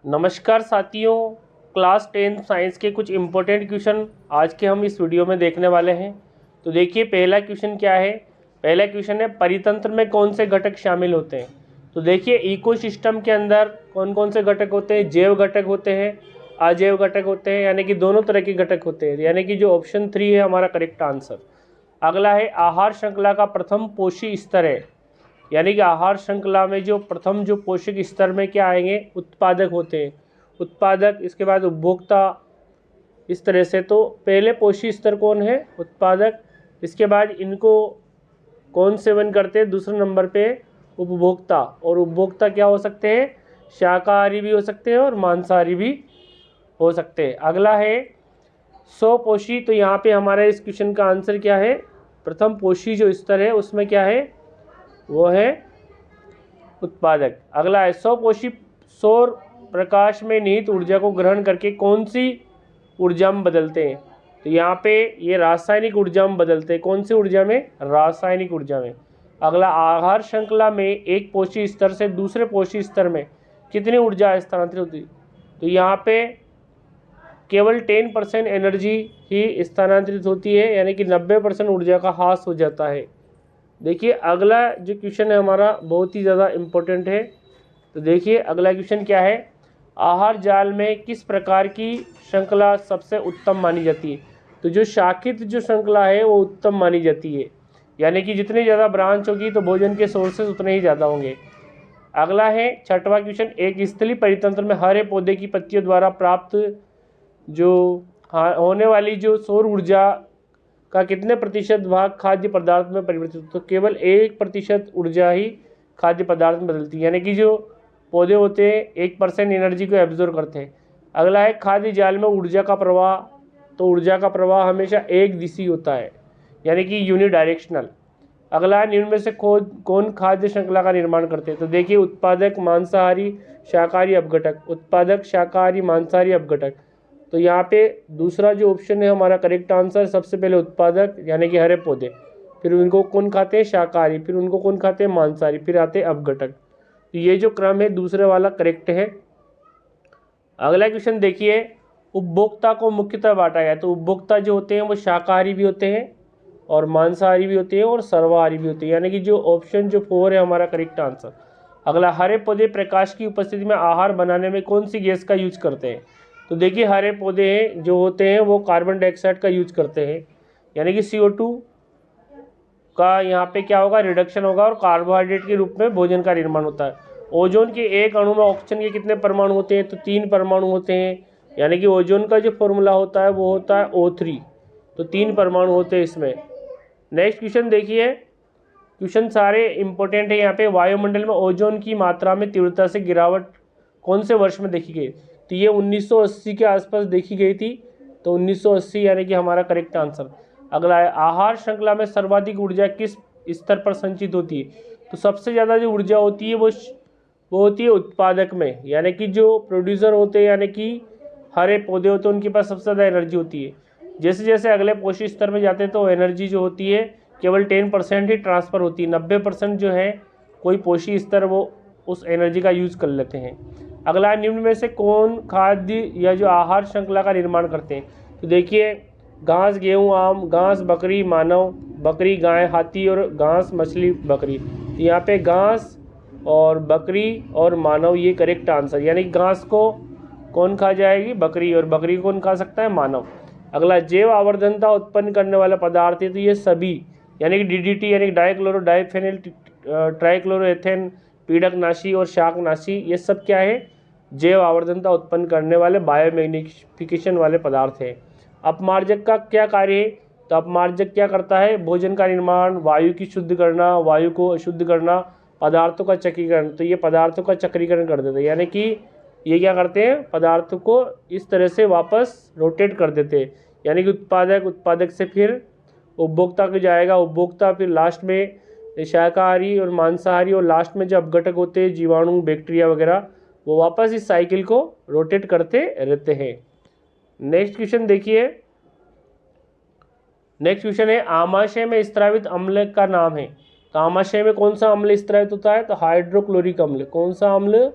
नमस्कार साथियों, class 10 science के कुछ इम्पोर्टेंट क्वेश्चन आज के हम इस वीडियो में देखने वाले हैं। तो देखिए पहला क्वेश्चन क्या है। पहला क्वेश्चन है परितंत्र में कौन से घटक शामिल होते हैं। तो देखिए इकोसिस्टम के अंदर कौन कौन से घटक होते हैं। जैव घटक होते हैं, अजैव घटक होते हैं, यानी कि दोनों तरह के घटक होते हैं, यानी कि जो ऑप्शन 3 है हमारा करेक्ट आंसर। अगला है आहार श्रृंखला का प्रथम पोषी स्तर है, यानी कि आहार श्रृंखला में जो प्रथम जो पोषक स्तर में क्या आएंगे, उत्पादक होते हैं। उत्पादक, इसके बाद उपभोक्ता, इस तरह से। तो पहले पोषी स्तर कौन है, उत्पादक। इसके बाद इनको कौन सेवन करते हैं, दूसरे नंबर पे उपभोक्ता। और उपभोक्ता क्या हो सकते हैं, शाकाहारी भी हो सकते हैं और मांसाहारी भी हो सकते हैं। अगला है स्वपोषी। तो यहाँ पे हमारा इस क्वेश्चन का आंसर क्या है, प्रथम पोषी जो स्तर है उसमें क्या है, वो है उत्पादक। अगला है स्वपोषी सौर प्रकाश में निहित ऊर्जा को ग्रहण करके कौन सी ऊर्जा में बदलते हैं। तो यहाँ पे ये रासायनिक ऊर्जा में बदलते हैं। कौन सी ऊर्जा में, रासायनिक ऊर्जा में। अगला आहार श्रृंखला में एक पोषी स्तर से दूसरे पोषी स्तर में कितनी ऊर्जा स्थानांतरित होती है। तो यहाँ पे केवल 10% एनर्जी ही स्थानांतरित होती है, यानी कि 90% ऊर्जा का ह्रास हो जाता है। देखिए अगला जो क्वेश्चन है हमारा बहुत ही ज़्यादा इम्पोर्टेंट है। तो देखिए अगला क्वेश्चन क्या है, आहार जाल में किस प्रकार की श्रृंखला सबसे उत्तम मानी जाती है। तो जो शाखित जो श्रृंखला है वो उत्तम मानी जाती है, यानी कि जितनी ज़्यादा ब्रांच होगी तो भोजन के सोर्सेज उतने ही ज़्यादा होंगे। अगला है छठवां क्वेश्चन, एक स्थलीय परितंत्र में हरे पौधे की पत्तियों द्वारा प्राप्त जो होने वाली जो सौर ऊर्जा का कितने प्रतिशत भाग खाद्य पदार्थ में परिवर्तित। तो केवल 1% ऊर्जा ही खाद्य पदार्थ में बदलती है, यानी कि जो पौधे होते हैं 1% एनर्जी को एब्जॉर्ब करते हैं। अगला है खाद्य जाल में ऊर्जा का प्रवाह। तो ऊर्जा का प्रवाह हमेशा एक दिशी होता है, यानी कि यूनिडायरेक्शनल। अगला है निम्न में से कौन खाद्य श्रृंखला का निर्माण करते हैं। तो देखिए उत्पादक, मांसाहारी, शाकाहारी, अपघटक। उत्पादक, शाकाहारी, मांसाहारी, अपघटक। तो यहाँ पे दूसरा जो ऑप्शन है हमारा करेक्ट आंसर। सबसे पहले उत्पादक यानी कि हरे पौधे, फिर उनको कौन खाते हैं, शाकाहारी, फिर उनको कौन खाते हैं, मांसाहारी, फिर आते हैं अपघटक। तो ये जो क्रम है दूसरे वाला करेक्ट है। अगला क्वेश्चन देखिए, उपभोक्ता को मुख्यतः बांटा गया। तो उपभोक्ता जो होते हैं वो शाकाहारी भी होते हैं और मांसाहारी भी होते हैं और सर्वाहारी भी होते हैं, यानी कि जो ऑप्शन जो 4 है हमारा करेक्ट आंसर। अगला, हरे पौधे प्रकाश की उपस्थिति में आहार बनाने में कौन सी गैस का यूज करते हैं। तो देखिए हरे पौधे हैं जो होते हैं वो कार्बन डाइऑक्साइड का यूज करते हैं, यानी कि CO2 का यहाँ पे क्या होगा, रिडक्शन होगा और कार्बोहाइड्रेट के रूप में भोजन का निर्माण होता है। ओजोन के एक अणु में ऑक्सीजन के कितने परमाणु होते हैं। तो 3 परमाणु होते हैं, यानी कि ओजोन का जो फॉर्मूला होता है वो होता है O3। तो 3 परमाणु होते हैं इसमें। नेक्स्ट क्वेश्चन देखिए, क्वेश्चन सारे इंपॉर्टेंट है यहाँ पे। वायुमंडल में ओजोन की मात्रा में तीव्रता से गिरावट कौन से वर्ष में देखी गई। तो ये 1980 के आसपास देखी गई थी। तो 1980 यानी कि हमारा करेक्ट आंसर। अगला है आहार श्रृंखला में सर्वाधिक ऊर्जा किस स्तर पर संचित होती है। तो सबसे ज़्यादा जो ऊर्जा होती है वो होती है उत्पादक में, यानी कि जो प्रोड्यूसर होते हैं यानी कि हरे पौधे होते हैं उनके पास सबसे ज़्यादा एनर्जी होती है। जैसे जैसे अगले पोषी स्तर में जाते हैं तो एनर्जी जो होती है केवल 10% ही ट्रांसफ़र होती है। 90% जो है कोई पोषी स्तर वो उस एनर्जी का यूज़ कर लेते हैं। अगला, निम्न में से कौन खाद्य या जो आहार श्रृंखला का निर्माण करते हैं। तो देखिए घास, गेहूँ, आम, घास, बकरी, मानव, बकरी, गाय, हाथी और घास, मछली, बकरी। तो यहाँ पे घास और बकरी और मानव ये करेक्ट आंसर, यानी घास को कौन खा जाएगी, बकरी, और बकरी को कौन खा सकता है, मानव। अगला, जैव आवर्धनता उत्पन्न करने वाला पदार्थ है। तो ये सभी, यानी कि DDT यानी कि डाइक्लोरो डाइफेनिल ट्राइक्लोरोएथेन, पीड़कनाशी और शाकनाशी, ये सब क्या है, जैव आवर्धनता उत्पन्न करने वाले बायोमैग्निफिकेशन वाले पदार्थ हैं। अपमार्जक का क्या कार्य है। तो अपमार्जक क्या करता है, भोजन का निर्माण, वायु की शुद्ध करना, वायु को अशुद्ध करना, पदार्थों का चक्रीकरण। तो ये पदार्थों का चक्रीकरण कर देते हैं, यानी कि ये क्या करते हैं, पदार्थों को इस तरह से वापस रोटेट कर देते हैं, यानी कि उत्पादक से फिर उपभोक्ता को जाएगा, उपभोक्ता फिर लास्ट में शाकाहारी और मांसाहारी, और लास्ट में जो अपघटक होते हैं जीवाणु, बैक्टीरिया वगैरह, वो वापस इस साइकिल को रोटेट करते रहते हैं। नेक्स्ट क्वेश्चन देखिए, नेक्स्ट क्वेश्चन है आमाशय में स्त्रावित अम्ल का नाम है। तो आमाशय में कौन सा अम्ल स्त्रावित होता है। तो हाइड्रोक्लोरिक अम्ल। कौन सा अम्ल,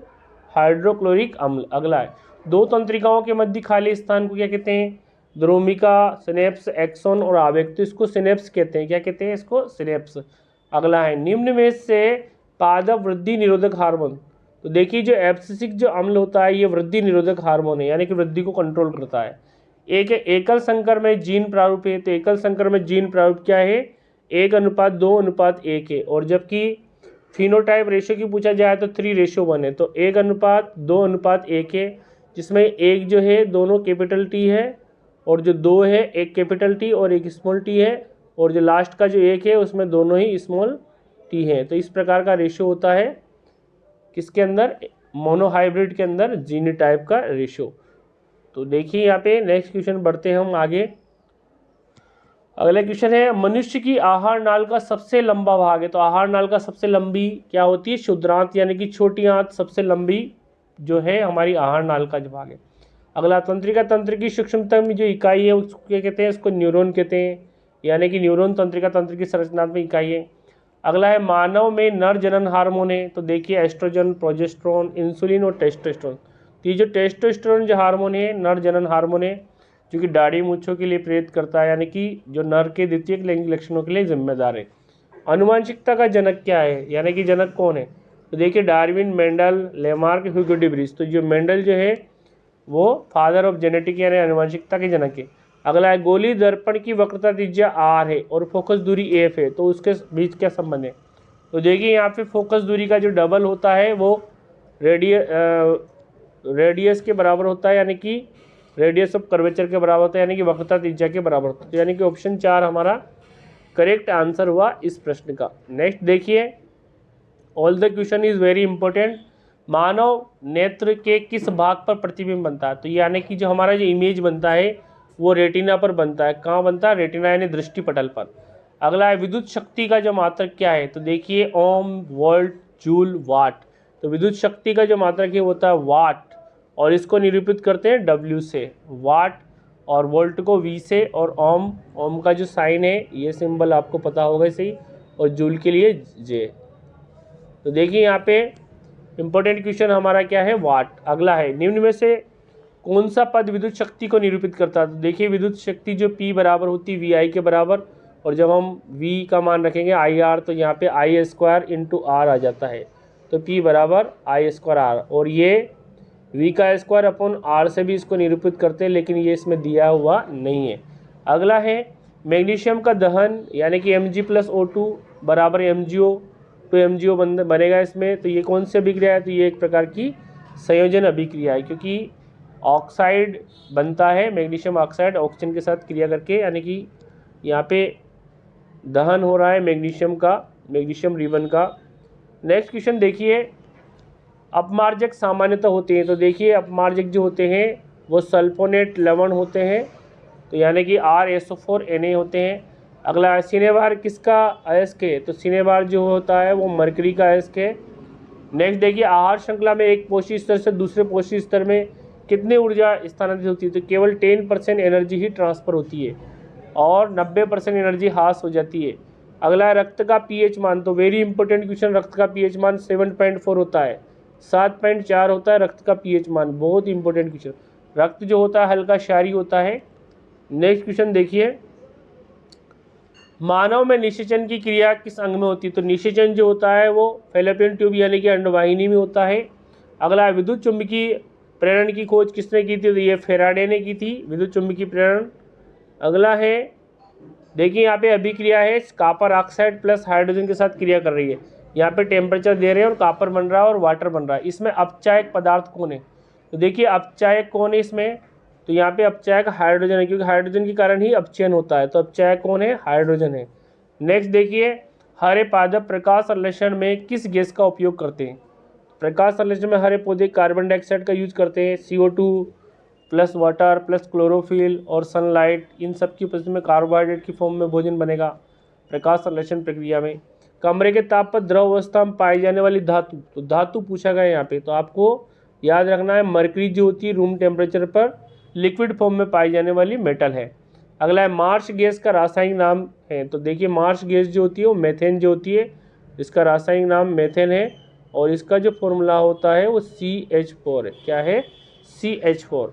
हाइड्रोक्लोरिक अम्ल। अगला है, दो तंत्रिकाओं के मध्य खाली स्थान को क्या कहते हैं? ध्रुमिका, सिनेप्स, एक्सोन और आवेग। तो इसको सिनेप्स कहते हैं। क्या कहते हैं इसको? सिनेप्स। अगला है, निम्न में से पादप वृद्धि निरोधक हार्मोन। तो देखिए जो एब्सिसिक जो अम्ल होता है ये वृद्धि निरोधक हार्मोन है, यानी कि वृद्धि को कंट्रोल करता है। एक एकल संकर में जीन प्रारूप है। तो एकल संकर में जीन प्रारूप क्या है? 1:2:1 है। और जबकि फिनोटाइप रेशियो की पूछा जाए तो 3:1 है। तो 1:2:1 है, जिसमें एक जो है दोनों कैपिटल टी है और जो दो है एक कैपिटल टी और एक स्मॉल टी है, और जो लास्ट का जो एक है उसमें दोनों ही स्मॉल टी है। तो इस प्रकार का रेशियो होता है किसके अंदर? मोनोहाइब्रिड के अंदर जीनोटाइप का रेशियो। तो देखिए यहाँ पे नेक्स्ट क्वेश्चन बढ़ते हैं हम आगे। अगला क्वेश्चन है, मनुष्य की आहार नाल का सबसे लंबा भाग है। तो आहार नाल का सबसे लंबी क्या होती है? क्षुद्रांत, यानी कि छोटी आंत सबसे लंबी जो है हमारी आहार नाल का जो भाग है। अगला, तंत्रिका तंत्र की सूक्ष्मतम जो इकाई है उसको क्या कहते हैं? उसको न्यूरॉन कहते हैं, यानी कि न्यूरॉन तंत्रिका तंत्र की संरचनात्मक इकाई है। अगला है, मानव में नर जनन हार्मोन है। तो देखिए एस्ट्रोजन, प्रोजेस्टेरोन, इंसुलिन और टेस्टोस्टेरोन। तो ये जो टेस्टोस्टेरोन जो हार्मोन है नर जनन हार्मोन है, जो कि दाढ़ी मूंछों के लिए प्रेरित करता है, यानी कि जो नर के द्वितीयक लैंगिक लक्षणों के लिए जिम्मेदार है। आनुवंशिकता का जनक क्या है, यानी कि जनक कौन है? तो देखिए Darwin, Mendel, Lamarck, Hugo de Vries. तो जो मेंडल जो है वो फादर ऑफ जेनेटिक यानी आनुवंशिकता के जनक है। अगला है, गोली दर्पण की वक्रता त्रिज्या r है और फोकस दूरी f है। तो उसके बीच क्या संबंध है? तो देखिए यहाँ पे फोकस दूरी का जो डबल होता है वो रेडियस के बराबर होता है, यानी कि रेडियस ऑफ कर्वेचर के बराबर होता है, यानी कि वक्रता त्रिज्या के बराबर होता है। तो यानी कि ऑप्शन 4 हमारा करेक्ट आंसर हुआ इस प्रश्न का। नेक्स्ट देखिए, all the question is very important. मानव नेत्र के किस भाग पर प्रतिबिंब बनता है? तो यानी कि जो हमारा जो इमेज बनता है वो रेटिना पर बनता है। कहाँ बनता है? रेटिना यानी दृष्टि पटल पर। अगला है, विद्युत शक्ति का जो मात्रक क्या है? तो देखिए ओम, वोल्ट, जूल, वाट। तो विद्युत शक्ति का जो मात्रक है वो होता है वाट, और इसको निरूपित करते हैं W से, वाट, और वोल्ट को V से, और ओम का जो साइन है ये सिंबल आपको पता होगा सही, और जूल के लिए J। तो देखिए यहाँ पे इंपॉर्टेंट क्वेश्चन हमारा क्या है? वाट। अगला है, निम्न में से कौन सा पद विद्युत शक्ति को निरूपित करता है? तो देखिए विद्युत शक्ति जो P बराबर होती है VI के बराबर, और जब हम V का मान रखेंगे IR तो यहाँ पे I² × R आ जाता है। तो P बराबर I² R, और ये V का स्क्वायर अपॉन R से भी इसको निरूपित करते हैं, लेकिन ये इसमें दिया हुआ नहीं है। अगला है, मैग्नीशियम का दहन यानी कि Mg+O2 बराबर MgO, तो MgO बनेगा इसमें। तो ये कौन सी अभिक्रिया है? तो ये एक प्रकार की संयोजन अभिक्रिया है, क्योंकि ऑक्साइड बनता है, मैग्नीशियम ऑक्साइड ऑक्सीजन के साथ क्रिया करके, यानी कि यहाँ पे दहन हो रहा है मैग्नीशियम का, मैग्नीशियम रिबन का। नेक्स्ट क्वेश्चन देखिए, अपमार्जक सामान्यतः होते हैं। तो देखिए अपमार्जक जो होते हैं वो सल्फोनेट लवण होते हैं, तो यानी कि RSO4Na होते हैं। अगला, सिनेबार किसका अयस्क है? तो सिनेबार जो होता है वो मरकरी का अयस्क है। नेक्स्ट देखिए, आहार श्रृंखला में एक पोषी स्तर से दूसरे पोषी स्तर में कितनी ऊर्जा स्थानांतरित होती है? तो केवल 10% एनर्जी ही ट्रांसफ़र होती है और 90% एनर्जी हास हो जाती है। अगला है, रक्त का पीएच मान। तो वेरी इंपॉर्टेंट क्वेश्चन, रक्त का पीएच मान 7.4 होता है, 7.4 होता है रक्त का पीएच मान। बहुत इंपॉर्टेंट क्वेश्चन। रक्त जो होता है हल्का क्षारीय होता है। नेक्स्ट क्वेश्चन देखिए, मानव में निषेचन की क्रिया किस अंग में होती है? तो निषेचन जो होता है वो फैलोपियन ट्यूब यानी कि अंडवाहिनी में होता है। अगला, विद्युत चुंबकीय प्रेरण की खोज किसने की थी? तो ये फेराडे ने की थी, विद्युत चुंबकीय प्रेरण। अगला है, देखिए यहाँ पे अभिक्रिया है, कॉपर ऑक्साइड प्लस हाइड्रोजन के साथ क्रिया कर रही है। यहाँ पे टेम्परेचर दे रहे हैं और कॉपर बन रहा है और वाटर बन रहा है। इसमें अपचायक पदार्थ कौन है? तो देखिए अपचायक कौन है इसमें? तो यहाँ पे अपचायक हाइड्रोजन है, क्योंकि हाइड्रोजन के कारण ही अपचयन होता है। तो अपचायक कौन है? हाइड्रोजन है। नेक्स्ट देखिए, हरे पादप प्रकाश संश्लेषण में किस गैस का उपयोग करते हैं? प्रकाश संश्लेषण में हरे पौधे कार्बन डाइऑक्साइड का यूज करते हैं, CO2 plus water plus chlorophyll और सनलाइट, इन सब की उपस्थिति में कार्बोहाइड्रेट की फॉर्म में भोजन बनेगा प्रकाश संश्लेषण प्रक्रिया में। कमरे के ताप पर द्रव अवस्था में पाई जाने वाली धातु, तो धातु पूछा गया यहाँ पे, तो आपको याद रखना है मरकरी जो होती है रूम टेम्परेचर पर लिक्विड फॉर्म में पाई जाने वाली मेटल है। अगला है, मार्स गैस का रासायनिक नाम है। तो देखिए मार्स गैस जो होती है वो मेथेन जो होती है, इसका रासायनिक नाम मेथेन है। और इसका जो फॉर्मूला होता है वो CH4 है। क्या है? CH4।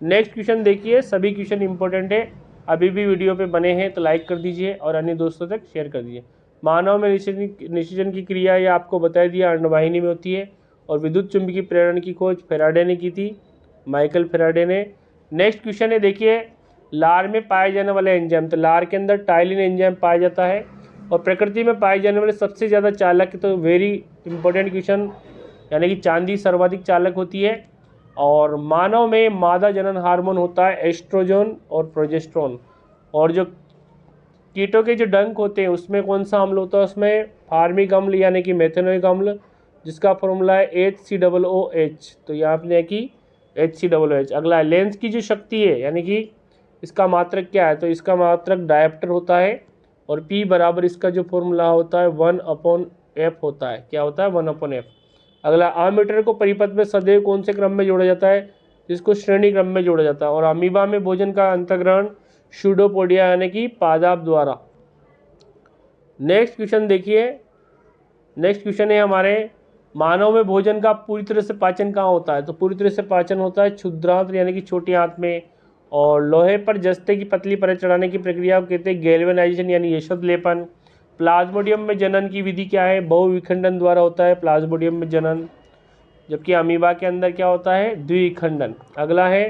नेक्स्ट क्वेश्चन देखिए, सभी क्वेश्चन इंपॉर्टेंट है। अभी भी वीडियो पे बने हैं तो लाइक कर दीजिए और अन्य दोस्तों तक शेयर कर दीजिए। मानव में निषेचन की क्रिया ये आपको बता दिया अंडवाहिनी में होती है। और विद्युत चुंबकीय प्रेरण की खोज फेराडे ने की थी, माइकल फेराडे ने। नेक्स्ट क्वेश्चन है देखिए, लार में पाए जाने वाले एंजाइम। तो लार के अंदर टाइलिन एंजाइम पाया जाता है और प्रकृति में पाए जाने वाले सबसे ज़्यादा चालक, तो वेरी इंपॉर्टेंट क्वेश्चन, यानी कि चांदी सर्वाधिक चालक होती है। और मानव में मादा जनन हार्मोन होता है एस्ट्रोजन और प्रोजेस्टेरोन। और जो कीटों के जो डंक होते हैं उसमें कौन सा अम्ल होता है? उसमें फार्मिक अम्ल यानी कि मेथेनोइक अम्ल, जिसका फॉर्मूला है HCOOH। तो यहाँ आपने की HCOOH। अगला, लेंस की जो शक्ति है यानी कि इसका मात्रक क्या है? तो इसका मात्रक डायप्टर होता है और P बराबर इसका जो फॉर्मूला होता है 1/F होता है। क्या होता है? 1/F। अगला, आमीटर को परिपथ में सदैव कौन से क्रम में जोड़ा जाता है? जिसको श्रेणी क्रम में जोड़ा जाता है। और अमीबा में भोजन का अंतर्ग्रहण सूडोपोडिया यानी कि पादाप द्वारा। नेक्स्ट क्वेश्चन देखिए, नेक्स्ट क्वेश्चन है हमारे, मानव में भोजन का पूरी तरह से पाचन कहाँ होता है? तो पूरी तरह से पाचन होता है क्षुद्रांत यानी कि छोटी आंत में। और लोहे पर जस्ते की पतली परत चढ़ाने की प्रक्रिया को कहते हैं गैल्वेनाइजेशन यानी यशोद लेपन। प्लाज्मोडियम में जनन की विधि क्या है? बहुविखंडन द्वारा होता है प्लाज्मोडियम में जनन, जबकि अमीबा के अंदर क्या होता है? द्विखंडन। अगला है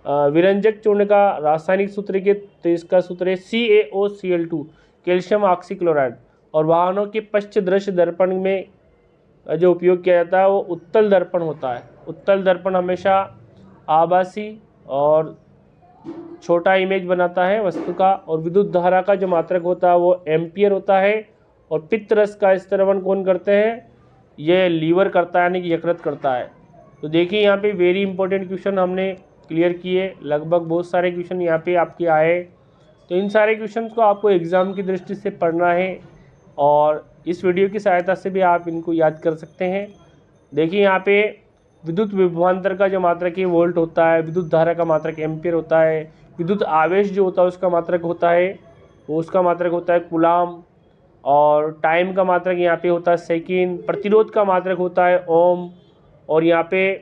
विरंजक चूर्ण का रासायनिक सूत्र के, तो इसका सूत्र है CaOCl2, कैल्शियम ऑक्सीक्लोराइड। और वाहनों के पश्च दृश्य दर्पण में जो उपयोग किया जाता है वो उत्तल दर्पण होता है। उत्तल दर्पण हमेशा आभासी और छोटा इमेज बनाता है वस्तु का। और विद्युत धारा का जो मात्रक होता है वो एम्पियर होता है। और पित्त रस का स्त्रवण कौन करते हैं? ये लीवर करता है यानी कि यकृत करता है। तो देखिए यहाँ पे वेरी इंपॉर्टेंट क्वेश्चन हमने क्लियर किए, लगभग बहुत सारे क्वेश्चन यहाँ पे आपके आए। तो इन सारे क्वेश्चन को आपको एग्ज़ाम की दृष्टि से पढ़ना है और इस वीडियो की सहायता से भी आप इनको याद कर सकते हैं। देखिए यहाँ पे विद्युत विभवांतर का जो मात्रक है वोल्ट होता है, विद्युत धारा का मात्रक एम्पियर होता है, विद्युत आवेश जो होता है उसका मात्रक होता है वो उसका मात्रक होता है कूलाम। और टाइम का मात्रक यहाँ पे होता है सेकेंड। प्रतिरोध का मात्रक होता है ओम। और यहाँ पे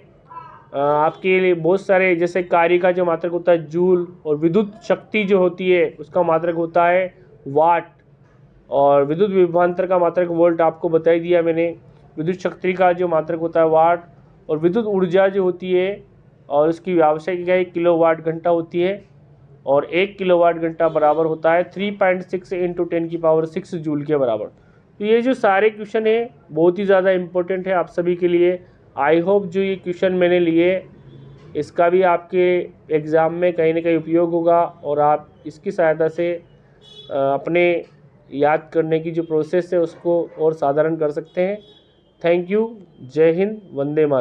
आपके लिए बहुत सारे जैसे कार्य का जो मात्रक होता है जूल। और विद्युत शक्ति जो होती है उसका मात्रक होता है वाट। और विद्युत विभवांतर का मात्रक वोल्ट आपको बता ही दिया मैंने। विद्युत शक्ति का जो मात्रक होता है वाट। और विद्युत ऊर्जा जो होती है और उसकी आवश्यक इकाई किलोवाट घंटा होती है। और 1 किलोवाट घंटा बराबर होता है 3.6 × 10⁶ जूल के बराबर। तो ये जो सारे क्वेश्चन है बहुत ही ज़्यादा इम्पोर्टेंट है आप सभी के लिए। आई होप जो ये क्वेश्चन मैंने लिए इसका भी आपके एग्ज़ाम में कहीं ना कहीं उपयोग होगा और आप इसकी सहायता से अपने याद करने की जो प्रोसेस है उसको और साधारण कर सकते हैं। Thank you. जय हिंद। वंदे मातरम।